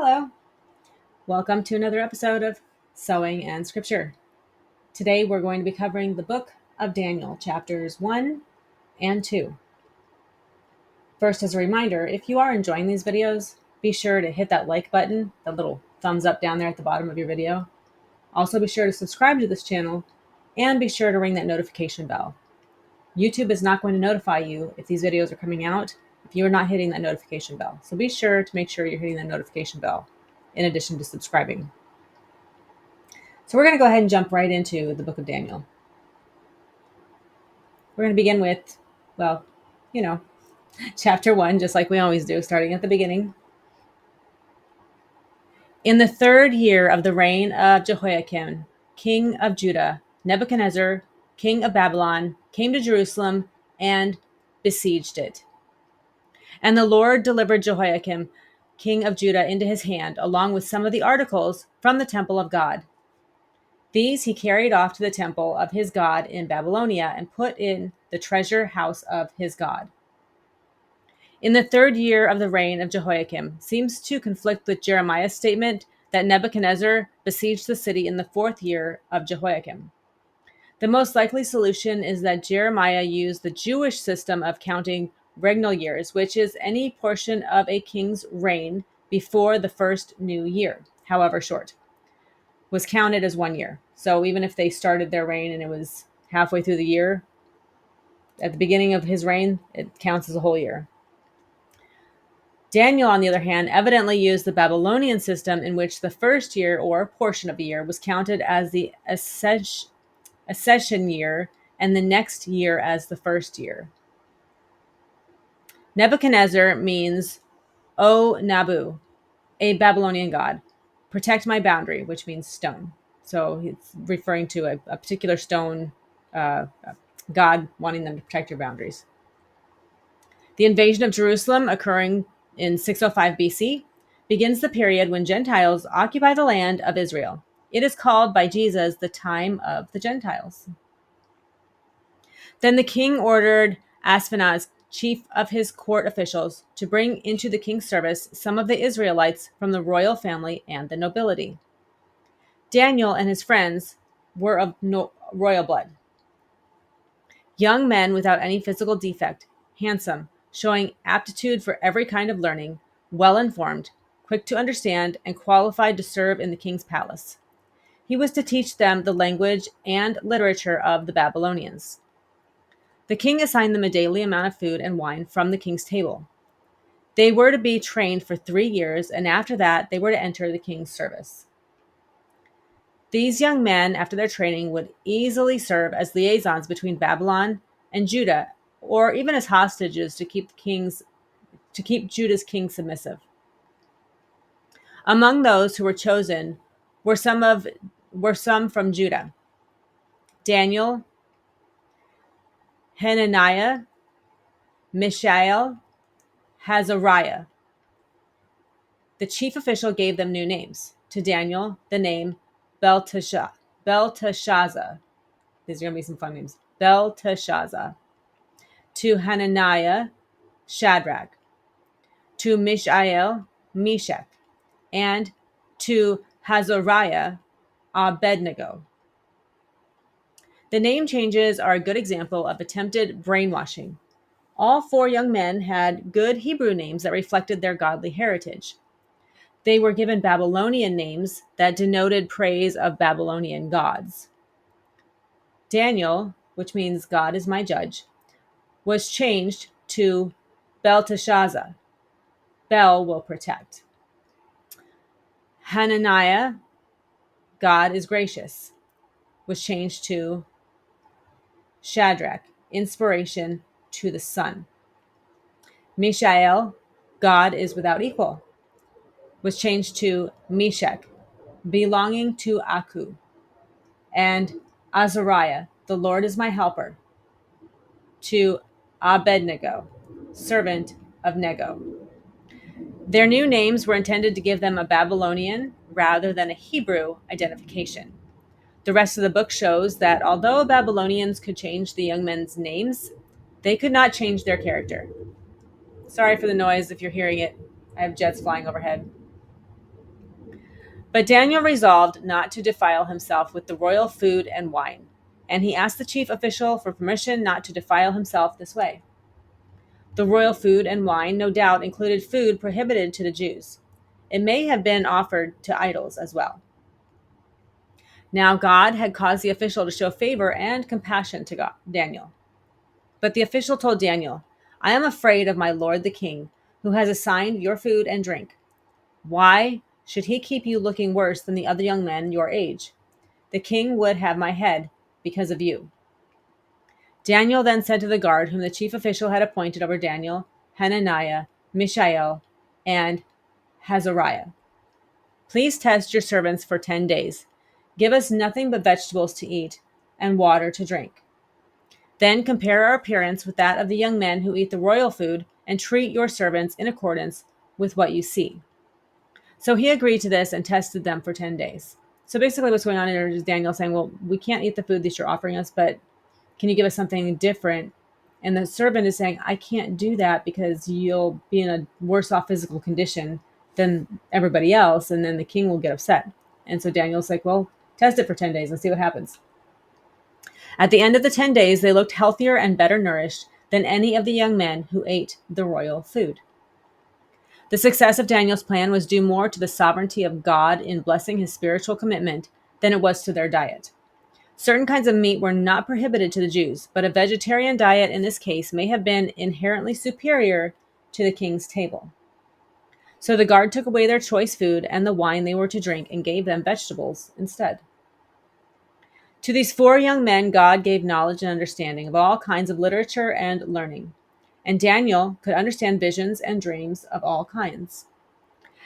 Hello. Welcome to another episode of Sewing and Scripture. Today we're going to be covering the book of Daniel, chapters 1 and 2. First, as a reminder, if you are enjoying these videos, be sure to hit that like button, that little thumbs up down there at the bottom of your video. Also, be sure to subscribe to this channel and be sure to ring that notification bell. YouTube is not going to notify you if these videos are coming out if you are not hitting that notification bell. So be sure to make sure you're hitting that notification bell in addition to subscribing. So we're going to go ahead and jump right into the book of Daniel. We're going to begin with, chapter 1, just like we always do, starting at the beginning. In the 3rd year of the reign of Jehoiakim, king of Judah, Nebuchadnezzar, king of Babylon, came to Jerusalem and besieged it. And the Lord delivered Jehoiakim, king of Judah, into his hand, along with some of the articles from the temple of God. These he carried off to the temple of his God in Babylonia and put in the treasure house of his God. In the 3rd year of the reign of Jehoiakim seems to conflict with Jeremiah's statement that Nebuchadnezzar besieged the city in the 4th year of Jehoiakim. The most likely solution is that Jeremiah used the Jewish system of counting regnal years, which is any portion of a king's reign before the first new year, however short, was counted as 1 year. So even if they started their reign and it was halfway through the year, at the beginning of his reign, it counts as a whole year. Daniel, on the other hand, evidently used the Babylonian system in which the first year or portion of a year was counted as the accession year and the next year as the first year. Nebuchadnezzar means O Nabu, a Babylonian god. Protect my boundary, which means stone. So it's referring to a particular stone god wanting them to protect your boundaries. The invasion of Jerusalem, occurring in 605 BC, begins the period when Gentiles occupy the land of Israel. It is called by Jesus the time of the Gentiles. Then the king ordered Ashpenaz, chief of his court officials, to bring into the king's service some of the Israelites from the royal family and the nobility. Daniel and his friends were of royal blood. Young men without any physical defect, handsome, showing aptitude for every kind of learning, well-informed, quick to understand, and qualified to serve in the king's palace. He was to teach them the language and literature of the Babylonians. The king assigned them a daily amount of food and wine from the king's table. They were to be trained for 3 years, and after that, they were to enter the king's service. These young men, after their training, would easily serve as liaisons between Babylon and Judah, or even as hostages to keep Judah's king submissive. Among those who were chosen were some from Judah: Daniel, Hananiah, Mishael, Azariah. The chief official gave them new names. To Daniel, the name Belteshazzar. These are going to be some fun names. Belteshazzar. To Hananiah, Shadrach. To Mishael, Meshach. And to Azariah, Abednego. The name changes are a good example of attempted brainwashing. All 4 young men had good Hebrew names that reflected their godly heritage. They were given Babylonian names that denoted praise of Babylonian gods. Daniel, which means God is my judge, was changed to Belteshazzar. Bel will protect. Hananiah, God is gracious, was changed to Shadrach, inspiration to the sun. Mishael, God is without equal, was changed to Meshach, belonging to Aku. And Azariah, the Lord is my helper, to Abednego, servant of Nego. Their new names were intended to give them a Babylonian rather than a Hebrew identification. The rest of the book shows that although Babylonians could change the young men's names, they could not change their character. Sorry for the noise if you're hearing it. I have jets flying overhead. But Daniel resolved not to defile himself with the royal food and wine, and he asked the chief official for permission not to defile himself this way. The royal food and wine, no doubt, included food prohibited to the Jews. It may have been offered to idols as well. Now God had caused the official to show favor and compassion to Daniel. But the official told Daniel, I am afraid of my lord the king, who has assigned your food and drink. Why should he keep you looking worse than the other young men your age? The king would have my head because of you. Daniel then said to the guard, whom the chief official had appointed over Daniel, Hananiah, Mishael, and Hazariah, please test your servants for 10 days. Give us nothing but vegetables to eat and water to drink. Then compare our appearance with that of the young men who eat the royal food and treat your servants in accordance with what you see. So he agreed to this and tested them for 10 days. So basically what's going on here is Daniel saying, well, we can't eat the food that you're offering us, but can you give us something different? And the servant is saying, I can't do that because you'll be in a worse off physical condition than everybody else. And then the king will get upset. And so Daniel's like, well, test it for 10 days and see what happens. At the end of the 10 days, they looked healthier and better nourished than any of the young men who ate the royal food. The success of Daniel's plan was due more to the sovereignty of God in blessing his spiritual commitment than it was to their diet. Certain kinds of meat were not prohibited to the Jews, but a vegetarian diet in this case may have been inherently superior to the king's table. So the guard took away their choice food and the wine they were to drink and gave them vegetables instead. To these 4 young men, God gave knowledge and understanding of all kinds of literature and learning. And Daniel could understand visions and dreams of all kinds.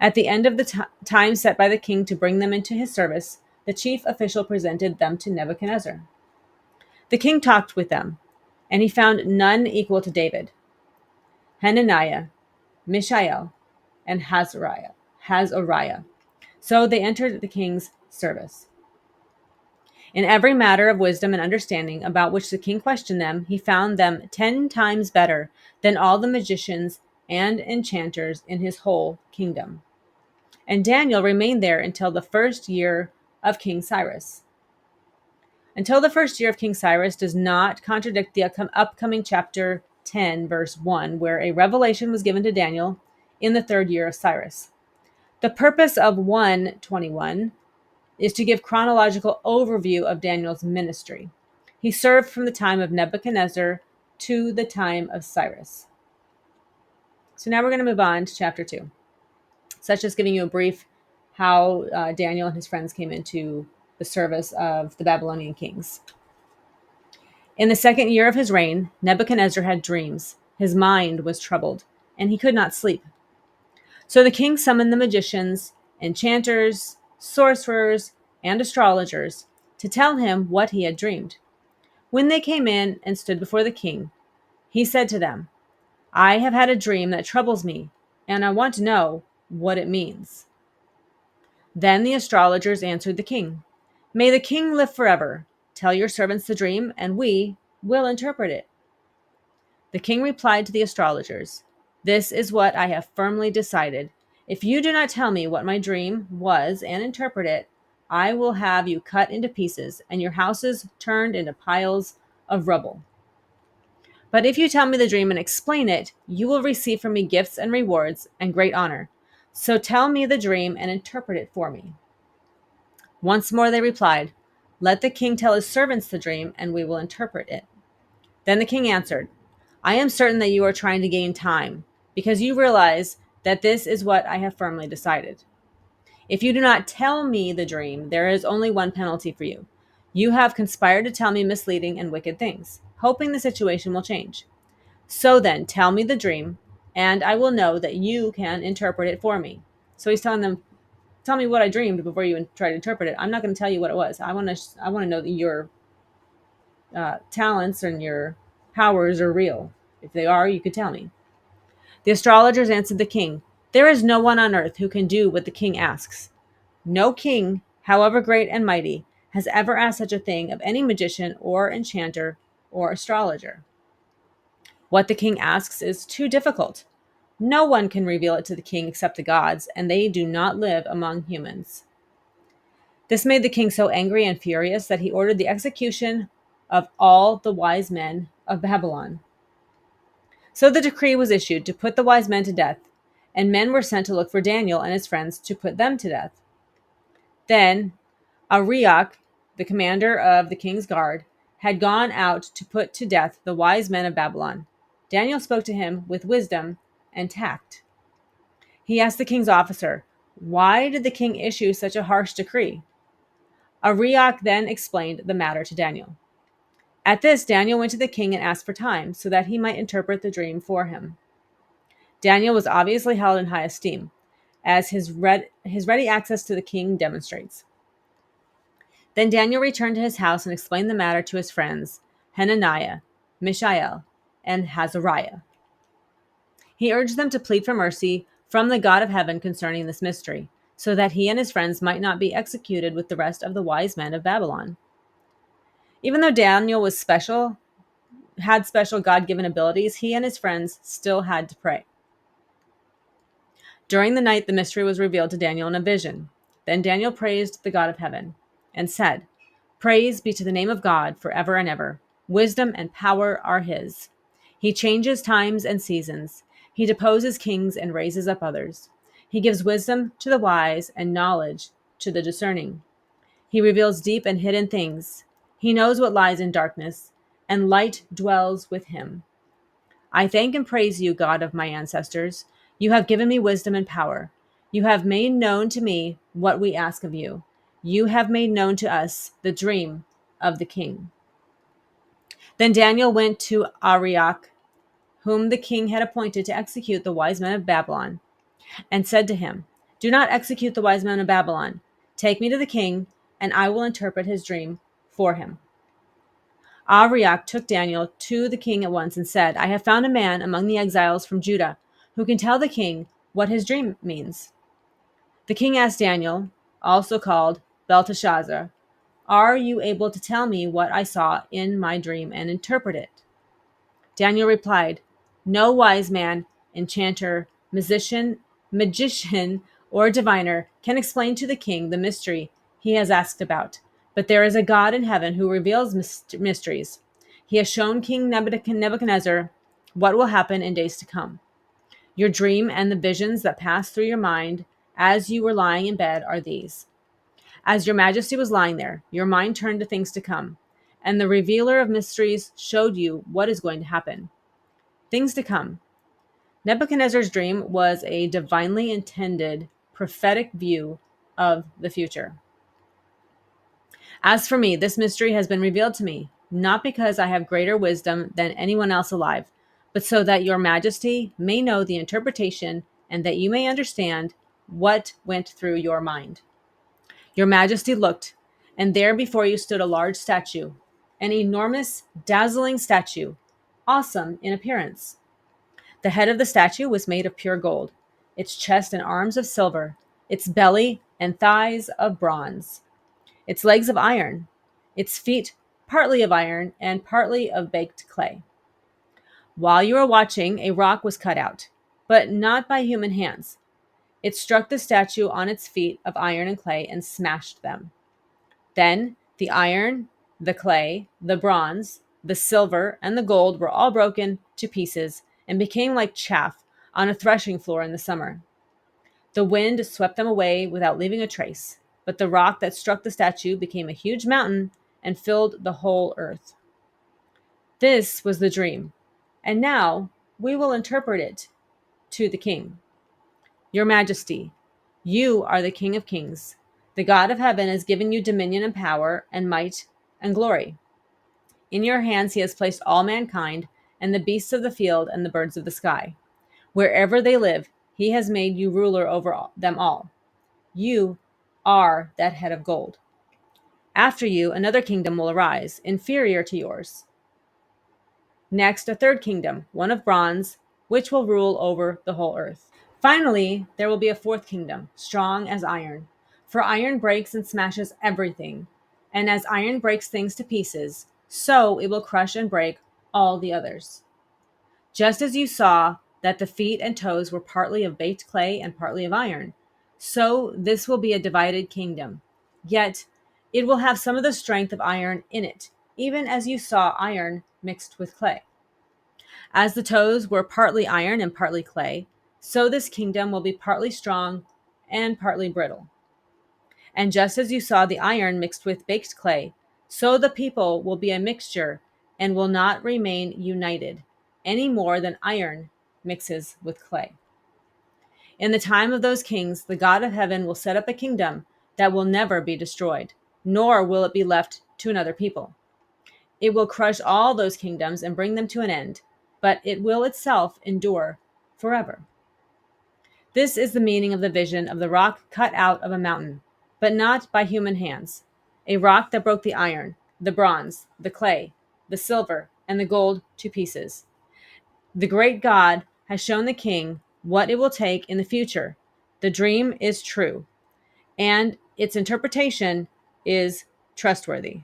At the end of the time set by the king to bring them into his service, the chief official presented them to Nebuchadnezzar. The king talked with them, and he found none equal to David, Hananiah, Mishael, and Hazariah. So they entered the king's service. In every matter of wisdom and understanding about which the king questioned them, he found them 10 times better than all the magicians and enchanters in his whole kingdom. And Daniel remained there until the first year of King Cyrus. Until the first year of King Cyrus does not contradict the upcoming chapter 10, verse 1, where a revelation was given to Daniel in the 3rd year of Cyrus. The purpose of 1:21 is to give chronological overview of Daniel's ministry. He served from the time of Nebuchadnezzar to the time of Cyrus. So now we're going to move on to chapter 2. So that's just giving you a brief how Daniel and his friends came into the service of the Babylonian kings. In the 2nd year of his reign, Nebuchadnezzar had dreams. His mind was troubled, and he could not sleep. So the king summoned the magicians, enchanters, sorcerers, and astrologers to tell him what he had dreamed. When they came in and stood before the king, he said to them, I have had a dream that troubles me, and I want to know what it means. Then the astrologers answered the king, May the king live forever. Tell your servants the dream, and we will interpret it. The king replied to the astrologers, This is what I have firmly decided. If you do not tell me what my dream was and interpret it, I will have you cut into pieces and your houses turned into piles of rubble. But if you tell me the dream and explain it, you will receive from me gifts and rewards and great honor. So tell me the dream and interpret it for me. Once more they replied, Let the king tell his servants the dream, and we will interpret it. Then the king answered, I am certain that you are trying to gain time, because you realize that this is what I have firmly decided. If you do not tell me the dream, there is only one penalty for you. You have conspired to tell me misleading and wicked things, hoping the situation will change. So then, tell me the dream, and I will know that you can interpret it for me. So he's telling them, tell me what I dreamed before you try to interpret it. I'm not going to tell you what it was. I want to know that your talents and your powers are real. If they are, you could tell me. The astrologers answered the king, There is no one on earth who can do what the king asks. No king, however great and mighty, has ever asked such a thing of any magician or enchanter or astrologer. What the king asks is too difficult. No one can reveal it to the king except the gods, and they do not live among humans. This made the king so angry and furious that he ordered the execution of all the wise men of Babylon. So the decree was issued to put the wise men to death, and men were sent to look for Daniel and his friends to put them to death. Then Arioch, the commander of the king's guard, had gone out to put to death the wise men of Babylon. Daniel spoke to him with wisdom and tact. He asked the king's officer, "Why did the king issue such a harsh decree?" Arioch then explained the matter to Daniel. At this, Daniel went to the king and asked for time so that he might interpret the dream for him. Daniel was obviously held in high esteem, as his ready access to the king demonstrates. Then Daniel returned to his house and explained the matter to his friends, Hananiah, Mishael, and Hazariah. He urged them to plead for mercy from the God of heaven concerning this mystery, so that he and his friends might not be executed with the rest of the wise men of Babylon. Even though Daniel had special God-given abilities, he and his friends still had to pray. During the night, the mystery was revealed to Daniel in a vision. Then Daniel praised the God of heaven and said, "Praise be to the name of God forever and ever. Wisdom and power are his. He changes times and seasons. He deposes kings and raises up others. He gives wisdom to the wise and knowledge to the discerning. He reveals deep and hidden things. He knows what lies in darkness, and light dwells with him. I thank and praise you, God of my ancestors. You have given me wisdom and power. You have made known to me what we ask of you. You have made known to us the dream of the king." Then Daniel went to Arioch, whom the king had appointed to execute the wise men of Babylon, and said to him, "Do not execute the wise men of Babylon. Take me to the king, and I will interpret his dream for him." Arioch took Daniel to the king at once and said, "I have found a man among the exiles from Judah who can tell the king what his dream means." The king asked Daniel, also called Belteshazzar, "Are you able to tell me what I saw in my dream and interpret it?" Daniel replied, "No wise man, enchanter, magician, or diviner can explain to the king the mystery he has asked about. But there is a God in heaven who reveals mysteries. He has shown King Nebuchadnezzar what will happen in days to come. Your dream and the visions that passed through your mind as you were lying in bed are these. As your majesty was lying there, your mind turned to things to come, and the revealer of mysteries showed you what is going to happen. Things to come. Nebuchadnezzar's dream was a divinely intended prophetic view of the future. As for me, this mystery has been revealed to me, not because I have greater wisdom than anyone else alive, but so that your majesty may know the interpretation and that you may understand what went through your mind. Your majesty looked, and there before you stood a large statue, an enormous, dazzling statue, awesome in appearance. The head of the statue was made of pure gold, its chest and arms of silver, its belly and thighs of bronze, its legs of iron, its feet partly of iron and partly of baked clay. While you were watching, a rock was cut out, but not by human hands. It struck the statue on its feet of iron and clay and smashed them. Then the iron, the clay, the bronze, the silver, and the gold were all broken to pieces and became like chaff on a threshing floor in the summer. The wind swept them away without leaving a trace, but the rock that struck the statue became a huge mountain and filled the whole earth. This was the dream, and now we will interpret it to the king. Your Majesty, you are the King of Kings. The God of heaven has given you dominion and power and might and glory. In your hands he has placed all mankind and the beasts of the field and the birds of the sky. Wherever they live, he has made you ruler over them all. You are that head of gold. After you, another kingdom will arise, inferior to yours. Next, a third kingdom, one of bronze, which will rule over the whole earth. Finally, there will be a fourth kingdom, strong as iron. For iron breaks and smashes everything. And as iron breaks things to pieces, so it will crush and break all the others. Just as you saw that the feet and toes were partly of baked clay and partly of iron, so this will be a divided kingdom. Yet it will have some of the strength of iron in it, even as you saw iron mixed with clay. As the toes were partly iron and partly clay, so this kingdom will be partly strong and partly brittle. And just as you saw the iron mixed with baked clay, so the people will be a mixture and will not remain united, any more than iron mixes with clay. In the time of those kings, the God of heaven will set up a kingdom that will never be destroyed, nor will it be left to another people. It will crush all those kingdoms and bring them to an end, but it will itself endure forever. This is the meaning of the vision of the rock cut out of a mountain, but not by human hands, a rock that broke the iron, the bronze, the clay, the silver, and the gold to pieces. The great God has shown the king what it will take in the future. The dream is true, and its interpretation is trustworthy.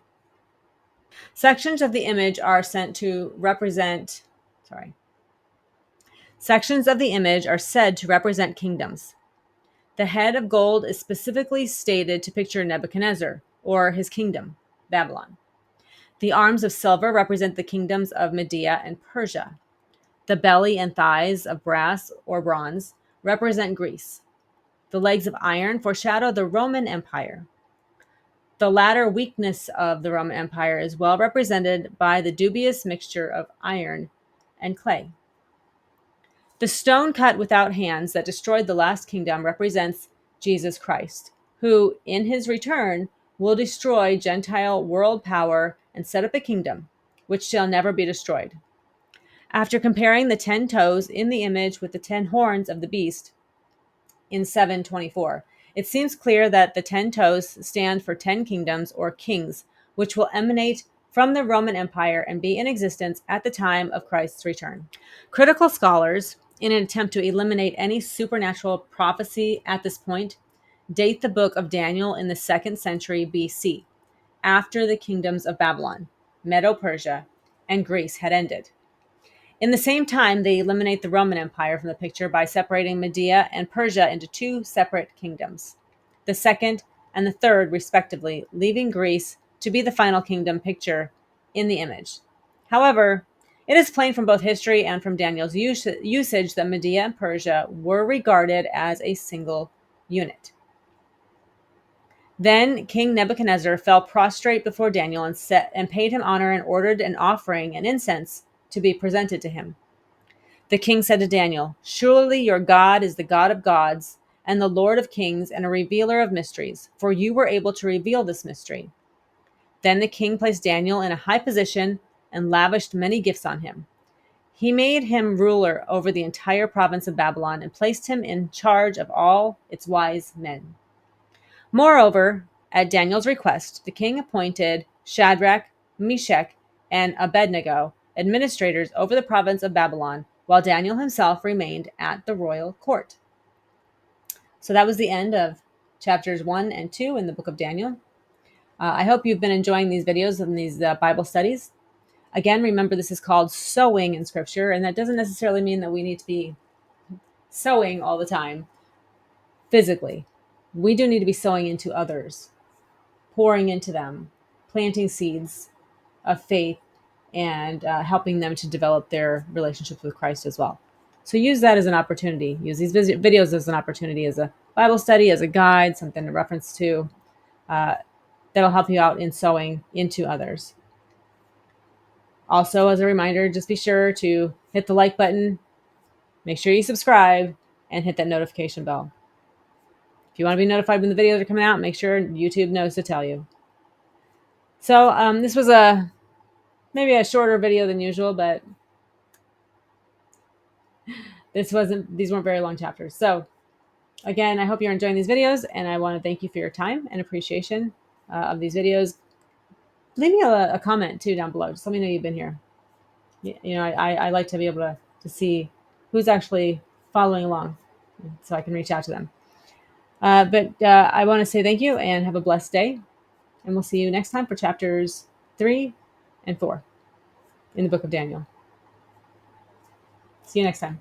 Sections of the image are sent to represent, sorry. Sections of the image are said to represent kingdoms. The head of gold is specifically stated to picture Nebuchadnezzar, or his kingdom, Babylon. The arms of silver represent the kingdoms of Media and Persia. The belly and thighs of brass or bronze represent Greece. The legs of iron foreshadow the Roman Empire. The latter weakness of the Roman Empire is well represented by the dubious mixture of iron and clay. The stone cut without hands that destroyed the last kingdom represents Jesus Christ, who, in his return, will destroy Gentile world power and set up a kingdom, which shall never be destroyed. After comparing the 10 toes in the image with the 10 horns of the beast in 7:24, it seems clear that the 10 toes stand for 10 kingdoms or kings, which will emanate from the Roman Empire and be in existence at the time of Christ's return. Critical scholars, in an attempt to eliminate any supernatural prophecy at this point, date the book of Daniel in the 2nd century BC, after the kingdoms of Babylon, Medo-Persia, and Greece had ended. In the same time, they eliminate the Roman Empire from the picture by separating Media and Persia into 2 separate kingdoms, the second and the third, respectively, leaving Greece to be the final kingdom picture in the image. However, it is plain from both history and from Daniel's usage that Media and Persia were regarded as a single unit. Then King Nebuchadnezzar fell prostrate before Daniel and paid him honor and ordered an offering and incense to be presented to him. The king said to Daniel, "Surely your God is the God of gods and the Lord of kings and a revealer of mysteries, for you were able to reveal this mystery." Then the king placed Daniel in a high position and lavished many gifts on him. He made him ruler over the entire province of Babylon and placed him in charge of all its wise men. Moreover, at Daniel's request, the king appointed Shadrach, Meshach, and Abednego administrators over the province of Babylon, while Daniel himself remained at the royal court. So that was the end of chapters 1 and 2 in the book of Daniel. I hope you've been enjoying these videos and these Bible studies. Again, remember this is called sowing in Scripture, and that doesn't necessarily mean that we need to be sowing all the time physically. We do need to be sowing into others, pouring into them, planting seeds of faith, and helping them to develop their relationships with Christ as well. So use that as an opportunity. Use these videos as an opportunity, as a Bible study, as a guide, something to reference to that'll help you out in sowing into others. Also, as a reminder, just be sure to hit the like button, make sure you subscribe, and hit that notification bell. If you want to be notified when the videos are coming out, make sure YouTube knows to tell you. So this was maybe a shorter video than usual, but these weren't very long chapters. So again, I hope you're enjoying these videos, and I want to thank you for your time and appreciation of these videos. Leave me a comment too down below. Just let me know you've been here. I like to be able to see who's actually following along, so I can reach out to them. But I want to say thank you and have a blessed day. And we'll see you next time for chapters 3 and 4 in the book of Daniel. See you next time.